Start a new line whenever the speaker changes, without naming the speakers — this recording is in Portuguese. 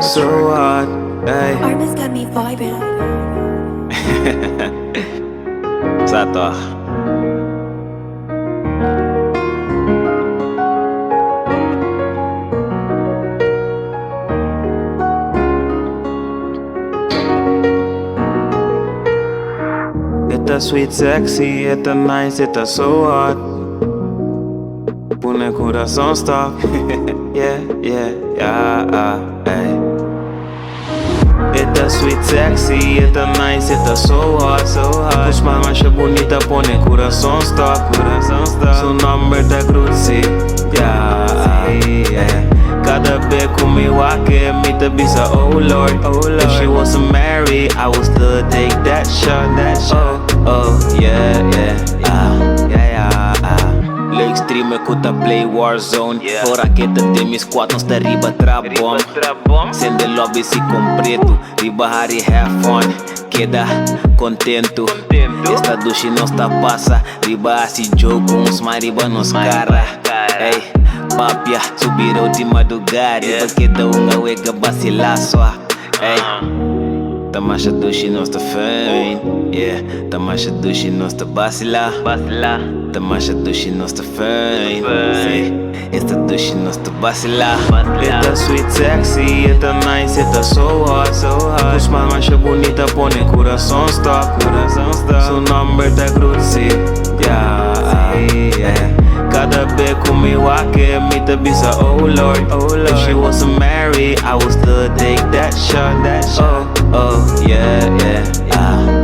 so hot, ay.
Armin's got me vibing.
Sato. Esta sweet sexy, esta nice, esta so hot. Pune coração stop. Yeah, yeah, yeah, ay. Esta sweet sexy, esta nice, esta so hot, so hot. Pus mais mancha bonita, pone coração stop, coração stop. Seu nome é Grootsy, yeah, yeah. Cada beco me wake, me the bisa, oh Lord, oh Lord. If she wasn't married, I would still take that shot, that shot. Oh, yeah, yeah, yeah, yeah, yeah. Leuk streamen, kuta play Warzone. Fora que te tem mis squad, nós tá riba trabom. Sende lobby se com preto, riba hari have fun. Queda contento. Esta duche nós tá passa, riba assim jogo, uns mais riba nos cara. Ei, papia, subiram de madrugada, riba queda uma wega vacilar só. Ei, tamasha duche nós tá fein, yeah. Tamasha duche nós tá vacilar. Tamasha duche nós tá fein, esta duche nós tá vacilar. Esta sweet sexy, esta nice, esta so hot, so hot. Pus mais mancha bonita, pone coração stop, coração stop. Seu nome é Grootsy, yeah, yeah. Cada beco me wake, me the bisa, oh Lord, oh Lord. If she wasn't married, I would still take that shot, that shot. Oh, oh, yeah, yeah, ah.